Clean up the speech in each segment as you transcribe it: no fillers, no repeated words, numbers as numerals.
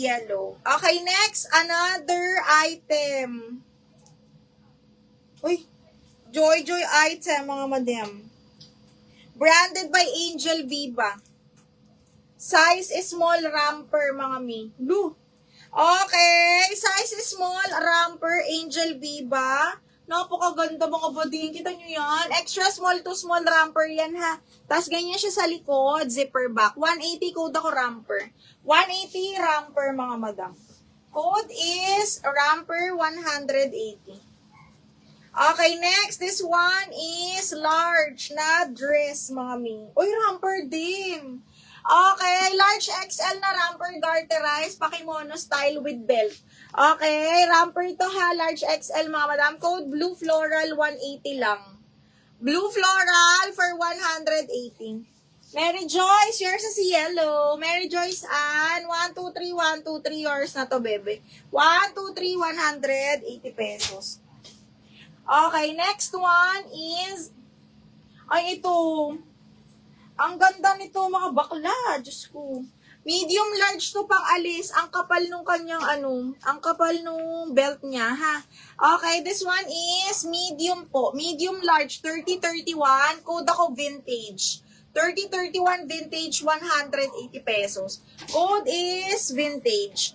yellow. Okay, next, another item. Uy, Joy item, mga madam. Branded by Angel Viva. Size is small ramper, mga mi. Blue. Okay, size is small ramper, Angel Viva. Napakaganda mga bading. Kita nyo yan? Extra small to small ramper yan ha. Tapos ganyan siya sa likod, zipper back. 180 code ako ramper. 180 ramper mga madam. Code is ramper 180. Okay, next. This one is large na dress mga mi. Uy, ramper din. Okay, large XL na ramper garterized, pakimono style with belt. Okay, ramper to ha, large XL mga madam. Code blue floral 180 lang. Blue floral for 180. Mary Joyce, yours is yellow. Mary Joyce Ann, 1, 2, 3, 1, 2, 3, yours na to, bebe. 1, 2, 3, 180 pesos. Okay, next one is, ay ito, ang ganda nito mga bakla, Diyos ko. Medium large to pang alis, ang kapal nung kanyang ang kapal nung belt niya, ha. Okay, this one is medium po, medium large, 3031, code ako vintage. 3031 vintage, 180 pesos. Code is vintage.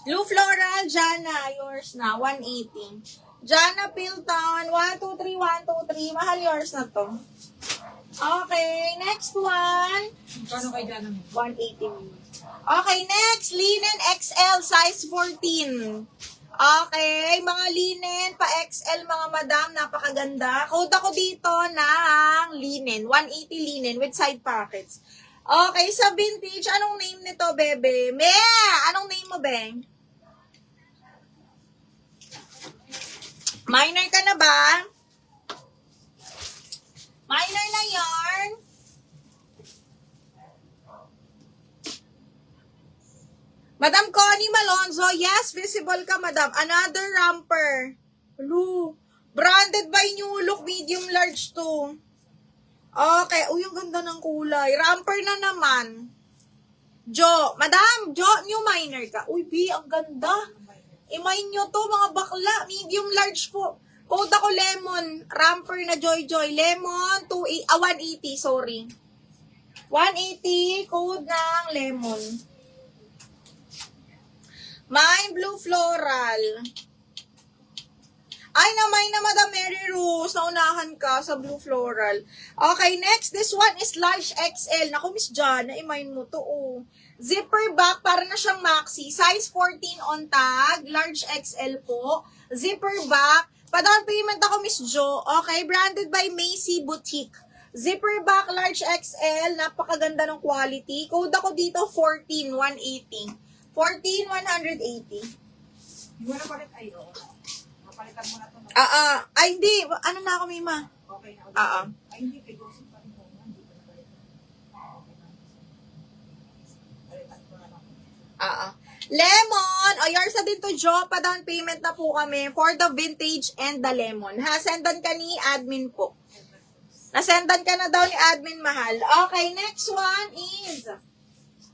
Blue floral, Jana, yours na, 180. Jana Pilton, 1, 2, 3, 1, 2, 3, mahal yours na to. Okay, next one. Kano kay Jana? 180. Okay, next, linen XL, size 14. Okay, mga linen, pa XL mga madam, napakaganda. Code ako dito ng linen, 180 linen with side pockets. Okay, sa vintage, anong name nito, bebe? Me! Anong name mo, be? Minor ka na ba? Minor na yarn. Madam Connie Malonzo, yes, visible ka, madam. Another ramper. Blue. Branded by New Look, medium large to. Okay. Uy, ang ganda ng kulay. Ramper na naman. Jo. Madam, Jo, new minor ka. Uy, B, ang ganda. I-mine nyo to, mga bakla. Medium large po. Code ako lemon. Ramper na Joy. Lemon, 180, sorry. 180, code ng lemon. Mine blue floral. Ay, namay na Madam Mary Rose. Naunahan ka sa blue floral. Okay, next. This one is large XL. Naku, Miss Jana, i-mine mo to, oh. Zipper back, para na siyang maxi. Size 14 on tag. Large XL po. Zipper back. Pa-down payment ako, Miss Jo. Okay, branded by Macy Boutique. Zipper back, large XL. Napakaganda ng quality. Code ako dito, 14, 180. 14, 180. Hindi mo na palit ayo. Napalitan mo na to. No? Ay, hindi. Ano na ako, Mima? Okay na. Ay, hindi. Kay Gossip pa rin mo. Hindi ko na palitan. Palitan ko na lang. Lemon! O, yours na din to, Jo. Pa-down payment na po kami for the vintage and the lemon. Ha, sendan ka ni admin po. Nasendan ka na daw ni admin, mahal. Okay, next one is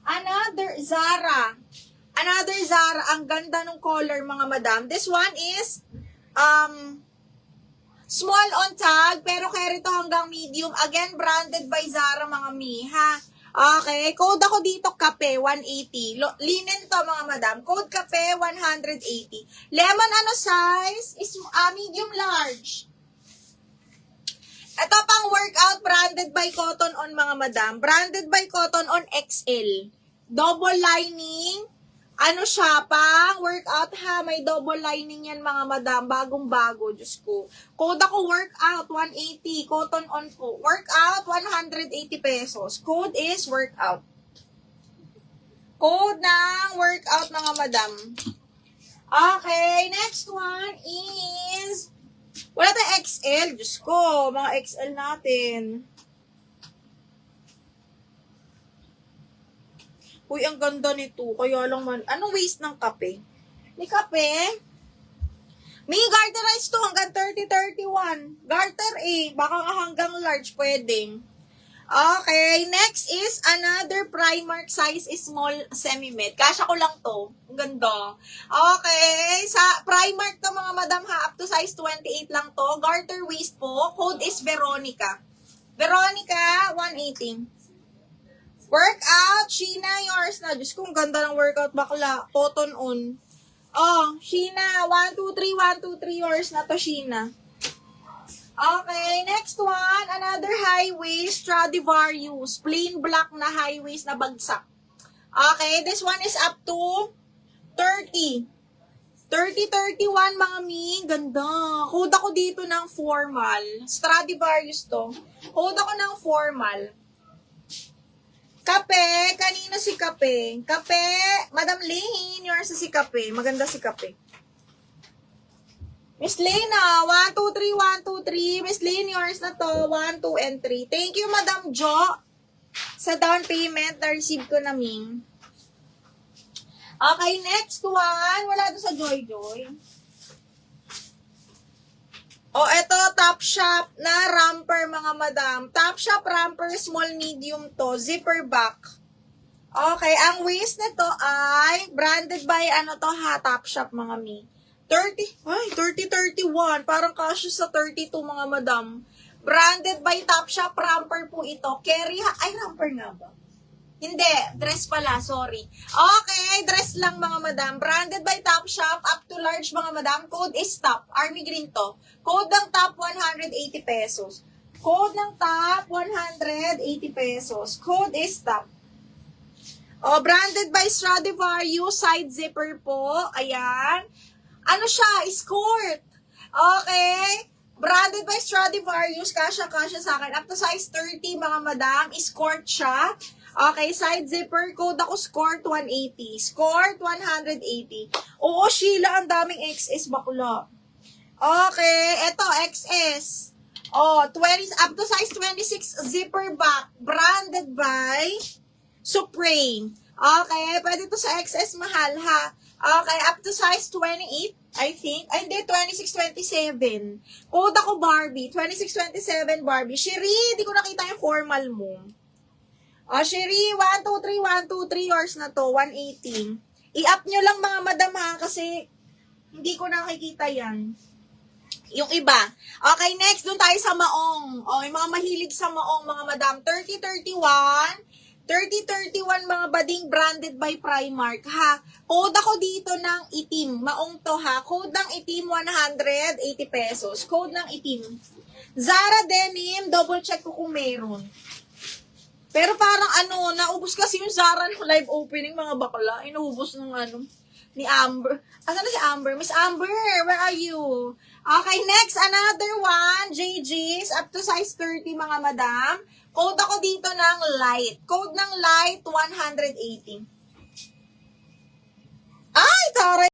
another Zara. Another Zara. Ang ganda ng color, mga madam. This one is small on tag, pero carry to hanggang medium. Again, branded by Zara, mga mi, ha? Okay, code ako dito, kape, 180. Linen to, mga madam. Code kape, 180. Lemon, ano size? Is medium large. Ito pang workout, branded by Cotton On, mga madam. Branded by Cotton On XL. Double lining. Ano siya, pang workout ha. May double lining yan, mga madam. Bagong-bago, Diyos ko. Code ako workout, 180. Cotton On po. Workout, 180 pesos. Code is workout. Code ng workout, mga madam. Okay, next one is wala tayong XL. Diyos ko, mga XL natin. Uy, ang ganda nito. Kaya lang man. Anong waist ng kape? May kape? May garterized to hanggang 30-31. Garter eh. Baka hanggang large pwedeng. Okay, next is another Primark size small semi-med. Kasha ko lang to. Ang ganda. Okay, sa Primark to mga madam ha, up to size 28 lang to. Garter waist po. Code is Veronica. Veronica, 180. Workout, Sheena, yours na. Diyos ko, ang ganda ng workout bakla. Cotton on. Oh, Sheena, 1, 2, 3, 1, 2, 3, yours na to, Sheena. Okay, next one, another high waist Stradivarius, plain black na high waist na bagsak. Okay, this one is up to 30. 30-31 mga mi, ganda. Code ako dito ng formal. Stradivarius to. Code ako ng formal. Kape, kanina si Kape. Kape, Madam Lane, yours si Kape. Maganda si Kape. Miss Lena, 1, 2, 3, 1, 2, 3. Miss Lane, yours na to. 1, 2, and 3. Thank you, Madam Jo. Sa down payment, na-receive ko na, Ming. Okay, next one. Wala to sa Joy Joy. Oh, eto, Top Shop na romper, mga madam. Top Shop romper, small medium to. Zipper back. Okay, ang waist nito ay branded by ano to ha, Top Shop, mga mi. 30-31. Parang kasya sa 32, mga madam. Branded by Top Shop, romper po ito. Carry, ay, romper nga ba? Hindi, dress pala, sorry. Okay, dress lang, mga madam. Branded by Top Shop, up to large, mga madam. Code is top. Army green to. Code ng top, 180 pesos. Code ng top, 180 pesos. Code is top. Oh, branded by Stradivarius, side zipper po. Ayan. Ano siya? Skirt. Okay. Branded by Stradivarius. Kasya-kasya sa akin. Up to size 30, mga madam. Skirt siya. Okay. Side zipper. Code ako skirt 180. Skirt 180. Oo, Sheila. Ang daming XS bakla. Okay. Ito, XS. Oh, 20, up to size 26 zipper back. Branded by Supreme. Okay. Pwede to sa XS mahal ha. Okay, up to size 28, I think. Ay, hindi, 26, 27. Code ako Barbie. 26, 27 Barbie. Shiri, di ko nakita yung formal mo. O, Shiri, 1, 2, 3, 1, 2, 3, yours na to, 180. I-up nyo lang, mga madam ha, kasi hindi ko nakikita yan. Yung iba. Okay, next, dun tayo sa maong. O, yung mga mahilig sa maong, mga madam. 30-31. 30-31 mga bading branded by Primark ha. Code ako dito ng itim. Maong to ha. Code ng itim 180 pesos. Code ng itim. Zara denim, double check ko kung meron. Pero parang ano, naubos kasi yung Zara ng live opening mga bakla. Inuubos ng ano ni Amber. Asan na si Amber? Miss Amber, where are you? Okay, next, another one. JJ's, up to size 30 mga madam. Code ako dito ng light. Code ng light, 180. Ay, taray!